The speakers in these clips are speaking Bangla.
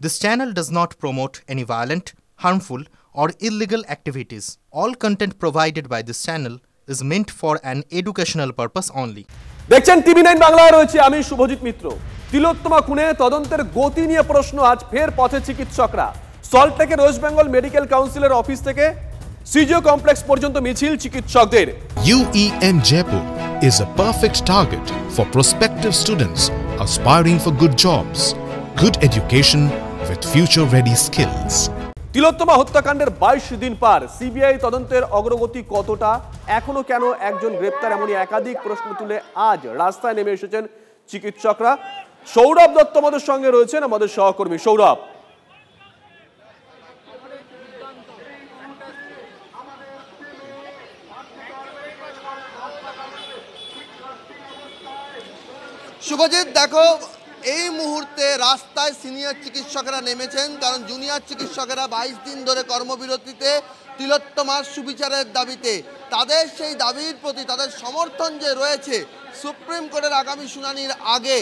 This channel does not promote any violent, harmful, or illegal activities. All content provided by this channel is meant for an educational purpose only. দেখছেন টিভি9 বাংলায় রয়েছে আমি শুভজিৎ মিত্র। তিলোত্তমা খুনে তদন্তের গতি নিয়ে প্রশ্ন আজ ফের পথে চিকিৎসকরা। সল্টলেকের ওয়েস্ট বেঙ্গল মেডিকেল কাউন্সিলের অফিস থেকে সিজিও কমপ্লেক্স পর্যন্ত মিছিল চিকিৎসকদের। UEM Jaipur is a perfect target for prospective students aspiring for good jobs, good education with future-ready skills. তিলোত্তমা হত্যাকাণ্ডের 22 দিন পার, সিবিআই তদন্তের অগ্রগতি কতটা, এখনো কেন একজন গ্রেপ্তার, এমনই একাধিক প্রশ্ন তুলে আজ রাস্তায় নেমে এসেছেন চিকিৎসকরা। সৌরভ দত্ত আমাদের সঙ্গে রয়েছেন, আমাদের সহকর্মী। সৌরভ, শুভজিৎ, দেখো এই মুহূর্তে রাস্তায় সিনিয়র চিকিৎসকরা নেমেছেন, কারণ জুনিয়র চিকিৎসকেরা 22 দিন ধরে কর্মবিরতিতে তিলোত্তমার সুবিচারের দাবিতে। তাদের সেই দাবির প্রতি তাদের সমর্থন যে রয়েছে, সুপ্রিম কোর্টের আগামী শুনানির আগে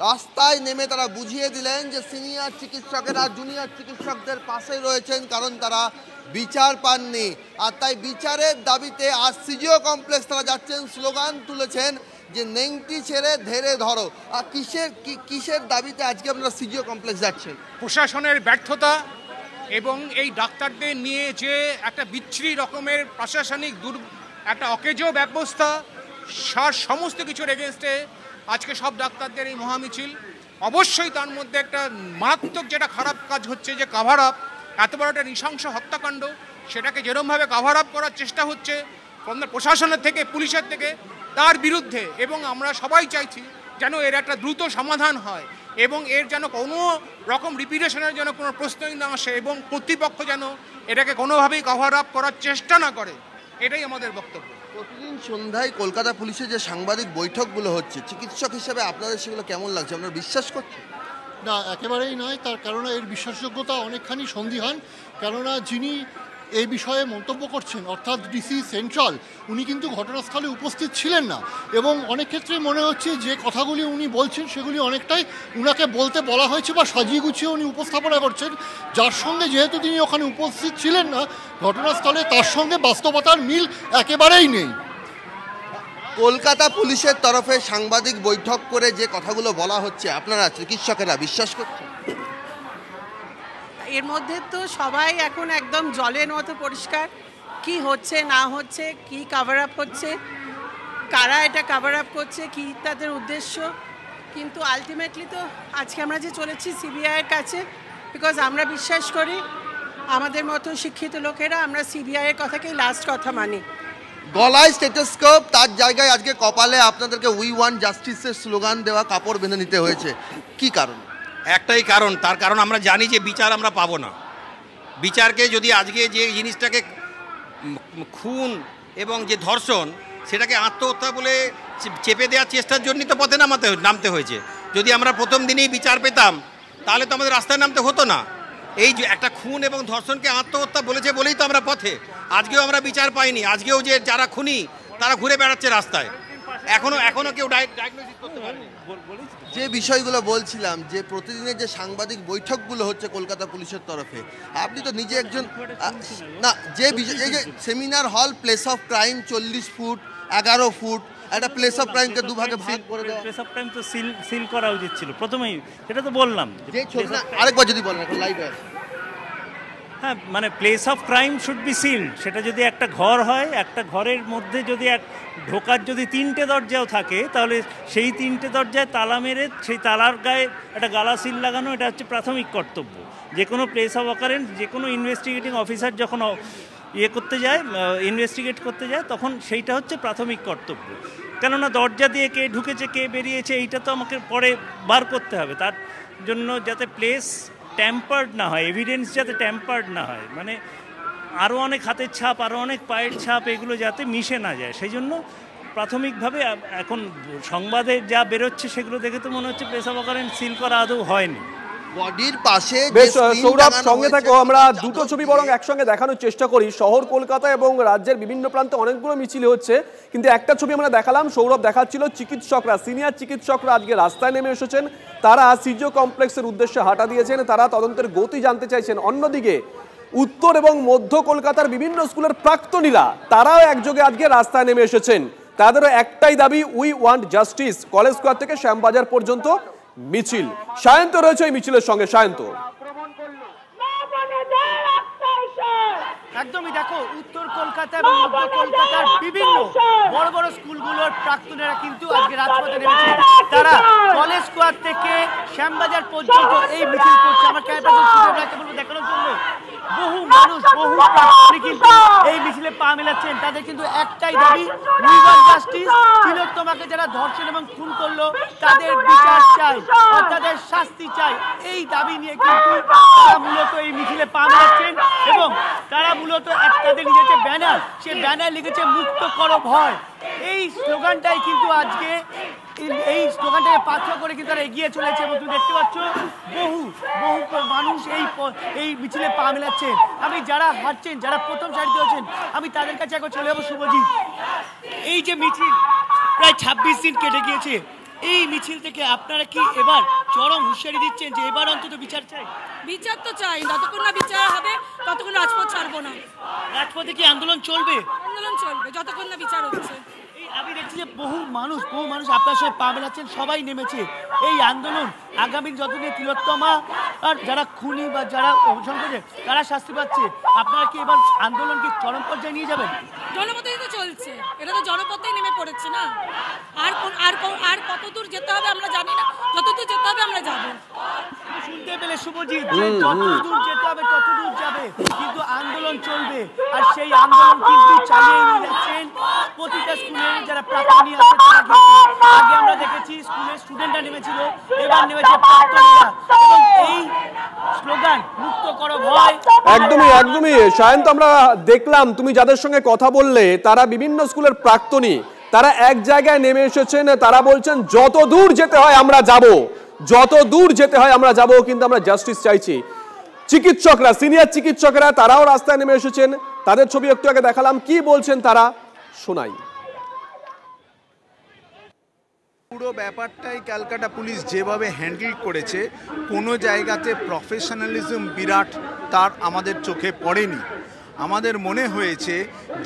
রাস্তায় নেমে তারা বুঝিয়ে দিলেন যে সিনিয়র চিকিৎসকেরা জুনিয়র চিকিৎসকদের পাশে রয়েছেন, কারণ তারা বিচার পাননি। আর তাই বিচারের দাবিতে আজ সিজিও কমপ্লেক্স তারা যাচ্ছেন, স্লোগান তুলেছেন যে নেংটি ছেড়ে ধেরে ধরো। আর কিসের দাবিতে আজকে আপনারা সিজিও কমপ্লেক্স যাচ্ছেন? প্রশাসনের ব্যর্থতা এবং এই ডাক্তারদের নিয়ে যে একটা বিচ্ছিরি রকমের প্রশাসনিক একটা অকেজো ব্যবস্থা, সমস্ত কিছুর এগেনস্টে আজকে সব ডাক্তারদের এই মহামিছিল। অবশ্যই তার মধ্যে একটা মারাত্মক যেটা খারাপ কাজ হচ্ছে, যে কাভার আপ, এত বড় একটা নৃশংস হত্যাকাণ্ড, সেটাকে যেরকমভাবে কাভার আপ করার চেষ্টা হচ্ছে প্রশাসনের থেকে, পুলিশের থেকে, তার বিরুদ্ধে। এবং আমরা সবাই চাইছি যেন এর একটা দ্রুত সমাধান হয় এবং এর যেন কোনো রকম রিপিটেশনের যেন কোনো প্রশ্নই না আসে এবং কর্তৃপক্ষ যেন এটাকে কোনোভাবেই কভার আপ করার চেষ্টা না করে, এটাই আমাদের বক্তব্য। প্রতিদিন সন্ধ্যায় কলকাতা পুলিশের যে সাংবাদিক বৈঠকগুলো হচ্ছে, চিকিৎসক হিসেবে আপনাদের সেগুলো কেমন লাগছে? আপনারা বিশ্বাস করছেন? না, একেবারেই নয়। তার কারণ এর বিশ্বাসযোগ্যতা অনেকখানি সন্দিহান। কেননা যিনি এই বিষয়ে মন্তব্য করছেন, অর্থাৎ ডিসি সেন্ট্রাল, উনি কিন্তু ঘটনাস্থলে উপস্থিত ছিলেন না। এবং অনেক ক্ষেত্রে মনে হচ্ছে যে কথাগুলি উনি বলছেন সেগুলি অনেকটাই উনাকে বলতে বলা হয়েছে বা সাজিয়ে গুছিয়ে উনি উপস্থাপনা করছেন, যার সঙ্গে যেহেতু তিনি ওখানে উপস্থিত ছিলেন না ঘটনাস্থলে, তার সঙ্গে বাস্তবতার মিল একেবারেই নেই। কলকাতা পুলিশের তরফে সাংবাদিক বৈঠক করে যে কথাগুলো বলা হচ্ছে, আপনারা চিকিৎসকেরা বিশ্বাস করছেন? এর মধ্যে তো সবাই এখন একদম জলের মতো পরিষ্কার, কি হচ্ছে না হচ্ছে, কি কাভার আপ হচ্ছে, কারা এটা কাভার আপ করছে, কি তাদের উদ্দেশ্য। কিন্তু আলটিমেটলি তো আজকে আমরা যে চলেছি সিবিআইয়ের কাছে, বিকজ আমরা বিশ্বাস করি আমাদের মতো শিক্ষিত লোকেরা আমরা সিবিআইয়ের কথাকেই লাস্ট কথা মানি। গলায় স্টেথোস্কোপ, তার জায়গায় আজকে কপালে আপনাদেরকে উই ওয়ান্ট জাস্টিসের স্লোগান দেওয়া কাপড় বেঁধে নিতে হয়েছে, কি কারণ? একটাই কারণ, তার কারণ আমরা জানি যে বিচার আমরা পাবো না। বিচারকে যদি আজকে যে জিনিসটাকে খুন এবং যে ধর্ষণ, সেটাকে আত্মহত্যা বলে চেপে দেওয়ার চেষ্টার জন্যই তো পথে নামতে হয়েছে। যদি আমরা প্রথম দিনেই বিচার পেতাম তাহলে তো আমাদের রাস্তায় নামতে হতো না। এই যে একটা খুন এবং ধর্ষণকে আত্মহত্যা বলেছে বলেই তো আমরা পথে। আজকেও আমরা বিচার পাইনি, আজকেও যে যারা খুনি তারা ঘুরে বেড়াচ্ছে রাস্তায়, এখনো কেউ ডায়াগনোসিস করতে পারেনি। যে বিষয়গুলো বলছিলাম, যে প্রতিদিনের যে সাংবাদিক বৈঠকগুলো হচ্ছে কলকাতা পুলিশের তরফে, আপনি তো নিজে একজন না, যে এই যে seminar hall place of crime 40 foot 11 foot, একটা প্লেস অফ ক্রাইমকে দুভাগে ভাগ করে দেওয়া। প্লেস অফ ক্রাইম তো সিল করা উচিত ছিল প্রথমেই, সেটা তো বললাম। আরেকবার যদি বলেন, এখন লাইভে আছে। হ্যাঁ, মানে place of crime should be sealed. সেটা যদি একটা ঘর হয়, একটা ঘরের মধ্যে যদি ঢোকার যদি 3টে দরজাও থাকে, তাহলে সেই 3টে দরজায় তালা মেরে সেই তালার গায়ে একটা গালা সিল লাগানো, এটা হচ্ছে প্রাথমিক কর্তব্য। যে কোনো প্লেস অফ অকারেন্স, যে কোনো ইনভেস্টিগেটিং অফিসার যখন ইনভেস্টিগেট করতে যায়, তখন সেইটা হচ্ছে প্রাথমিক কর্তব্য। কেননা দরজা দিয়ে কে ঢুকেছে কে বেরিয়েছে এইটা তো আমাকে পরে বার করতে হবে। তার জন্য যাতে প্লেস ট্যাম্পার্ড না হয়, এভিডেন্স যাতে ট্যাম্পার্ড না হয়, মানে আরও অনেক হাতের ছাপ, আরও অনেক পায়ের ছাপ, এগুলো যাতে মিশে না যায়, সেই জন্য প্রাথমিকভাবে এখন সংবাদে যা বেরোচ্ছে সেগুলো দেখে তো মনে হচ্ছে প্লেস অফ অকারেন্স সিল করা আদৌ হয়নি। বডির পাশে বেশ সৌরভ সঙ্গে থাকো, আমরা দুটো ছবি বরং একসঙ্গে দেখানোর চেষ্টা করি। শহর কলকাতা এবং রাজ্যের বিভিন্ন প্রান্তে অনেকগুলো মিছিল হচ্ছে, কিন্তু একটা ছবি আমরা দেখালাম, সৌরভ দেখাচ্ছিল চিকিৎসকরা, সিনিয়র চিকিৎসকরা আজকে রাস্তায় নেমে এসেছেন। তারা সিজিও কমপ্লেক্সের উদ্দেশ্যে হাঁটা দিয়েছেন, তারা তদন্তের গতি জানতে চাইছেন। অন্যদিকে উত্তর এবং মধ্য কলকাতার বিভিন্ন স্কুলের প্রাক্তনীরা তারাও একযোগে আজকে রাস্তায় নেমে এসেছেন। তাদেরও একটাই দাবি, we want justice. College square থেকে শ্যামবাজার পর্যন্ত মিছিল। সায়ন্ত রয়েছে এই মিছিলের সঙ্গে। সায়ন্ত, একদমই দেখো, উত্তর কলকাতা এবং মধ্য কলকাতার বিভিন্ন বড় বড় স্কুলগুলোর প্রাক্তনীরা কিন্তু আজকে রাজপথে নেমেছে। তারা কলেজ স্কোয়ার থেকে শ্যামবাজার পর্যন্ত এই মিছিল করছে। আমার ক্যামেরাকে বলবো দেখানোর জন্য বহু মানুষ, বহু প্রাক্তনী কিন্তু এই মিছিলে পা মেলাচ্ছেন। তাদের কিন্তু একটাই দাবি, উই ওয়ান্ট জাস্টিস। তিলোত্তমাকে যারা ধর্ষণ এবং খুন করলো তাদের বিচার চাই, তাদের শাস্তি চাই। এই দাবি নিয়ে কিন্তু তারা মূলত এই মিছিলে পা মেলাচ্ছেন এবং তারা মূলত তাদের নিজের ব্যানার, সে ব্যানার লিখেছে মুক্ত করো ভয়। এই স্লোগানটাই কিন্তু আজকে এই স্লোগানটাকে পাথর করে কিন্তু তারা এগিয়ে চলেছে এবং তুমি দেখতে পাচ্ছ বহু মানুষ এই মিছিলে পা মেলাচ্ছেন। আমি যারা হাঁটছেন, যারা প্রথম সারিতে আছেন, আমি তাদের কাছে একবার চলে যাবো। শুভজিৎ, এই যে মিছিল প্রায় 26 দিন কেটে গিয়েছে, এই মিছিল থেকে আপনারা কি এবার চরম হুঁশিয়ারি দিচ্ছেন যে এবার অন্তত বিচার চাই? বিচার তো চাই, যতক্ষণ না বিচার হবে ততক্ষণ রাজপথ ছাড়বো না। রাজপথে কি আন্দোলন চলবে? আন্দোলন চলবে যতক্ষণ না বিচার হচ্ছে। আমি দেখছি যে বহু মানুষ আপনার সাথে পা মেলাচ্ছেন, সবাই নেমেছে এই আন্দোলন। আগামী যতদিন তিলোত্তমা আর যারা খুনি বা যারা অবসংখ্যে তারা শাস্তি পাচ্ছে, আপনারা কি এবার আন্দোলনকে চরম পর্যায়ে নিয়ে যাবেন? জনপথেই তো চলছে, এটা তো জনপথেই নেমে পড়েছে না। আর কত দূর যেতে হবে আমরা জানি না, যতদূর যেতে হবে আমরা যাবো। শুনতে পেলে শুভজিৎ, যত দূর যেতে হবে তত দূর যাবে, কিন্তু আন্দোলন চলবে। আর সেই আন্দোলন কিন্তু চালিয়ে নিয়ে যাচ্ছেন প্রতিটা স্কুলের যারা প্রাক্তনী আছে তারা। কিন্তু আগে আমরা দেখেছি স্কুলের স্টুডেন্টরা নেমেছিল, এবার নেমেছে প্রাক্তনীরা এবং এই স্লোগান মুক্ত করো ভয়। একদমই সায়ন্ত, আমরা দেখলাম তুমি যাদের সঙ্গে কথা বললে তারা বিভিন্ন স্কুলের প্রাক্তনী, তারা এক জায়গায় নেমে এসেছেন। তারা বলছেন যত দূর যেতে হয় আমরা যাব, যত দূর যেতে হয় আমরা যাব, কিন্তু আমরা জাস্টিস চাইছি। চিকিৎসকরা, সিনিয়র চিকিৎসকরা তারাও রাস্তায় নেমে এসেছেন। তাদের ছবি একটু আগে দেখালাম, কি বলছেন তারা শোনাই। পুরো ব্যাপারটাই ক্যালকাটা পুলিশ যেভাবে হ্যান্ডেল করেছে, কোনো জায়গাতে প্রফেশনালিজম বিরাট তার আমাদের চোখে পড়েনি। আমাদের মনে হয়েছে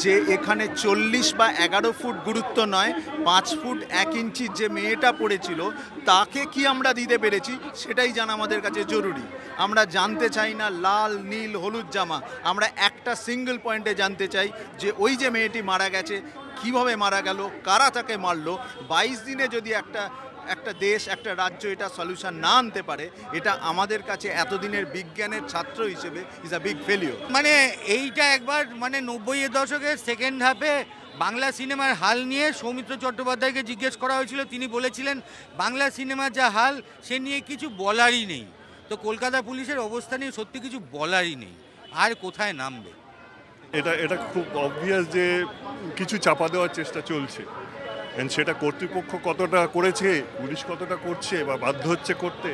যে এখানে 40 বা 11 ফুট গুরুত্ব নয়, 5 ফুট 1 ইঞ্চি যে মেয়েটা পড়েছিল তাকে কি আমরা দিতে পেরেছি সেটাই জানা আমাদের কাছে জরুরি। আমরা জানতে চাই না লাল নীল হলুদ জামা, আমরা একটা সিঙ্গেল পয়েন্টে জানতে চাই যে ওই যে মেয়েটি মারা গেছে কিভাবে মারা গেল, কারা তাকে মারলো। 22 দিনে যদি একটা দেশ, একটা রাজ্য এটা সলিউশন না আনতে পারে, এটা আমাদের কাছে এতদিনের বিজ্ঞানের ছাত্র হিসেবে ইজ আ বিগ ফেলিওর। মানে এইটা একবার 90-এর দশকের সেকেন্ড হাফে বাংলা সিনেমার হাল নিয়ে সৌমিত্র চট্টোপাধ্যায়কে জিজ্ঞেস করা হয়েছিল, তিনি বলেছিলেন বাংলা সিনেমার যা হাল সে নিয়ে কিছু বলারই নেই। তো কলকাতা পুলিশের অবস্থা নিয়ে সত্যি কিছু বলারই নেই, আর কোথায় নামবে। এটা খুব অবভিয়াস যে কিছু চাপা দেওয়ার চেষ্টা চলছে, সেটা কর্তৃপক্ষ কতটা করেছে, পুলিশ কতটা করছে বা বাধ্য হচ্ছে করতে,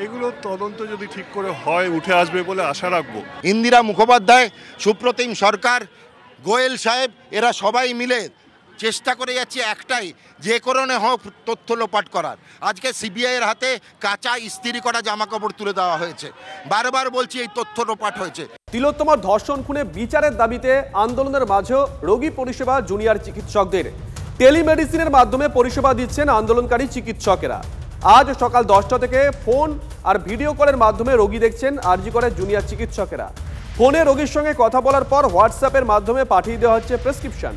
এগুলো তদন্ত যদি ঠিক করে হয় উঠে আসবে বলে আশা রাখবো। ইন্দিরা মুখোপাধ্যায়, সুপ্রতিম সরকার, গোয়েল সাহেব এরা সবাই মিলে চেষ্টা করে যাচ্ছে একটাই, যে কারণে হোক তথ্য লোপাট করার। আজকে সিবিআইয়ের হাতে কাঁচা ইস্ত্রি করা জামাকাপড় তুলে দেওয়া হয়েছে। বারবার বলছি এই তথ্য লোপাট হয়েছে। তিলোত্তমার ধর্ষণ খুনে বিচারের দাবিতে আন্দোলনের মাঝেও রোগী পরিষেবা জুনিয়র চিকিৎসকদের। টেলিমেডিসিনের মাধ্যমে পরিষেবা দিচ্ছেন আন্দোলনকারী চিকিৎসকেরা। আজ সকাল 10টা থেকে ফোন আর ভিডিও কলের মাধ্যমে রোগী দেখছেন আরজি করের জুনিয়র চিকিৎসকেরা। ফোনে রোগীর সঙ্গে কথা বলার পর হোয়াটসঅ্যাপের মাধ্যমে পাঠিয়ে দেওয়া হচ্ছে প্রেসক্রিপশন।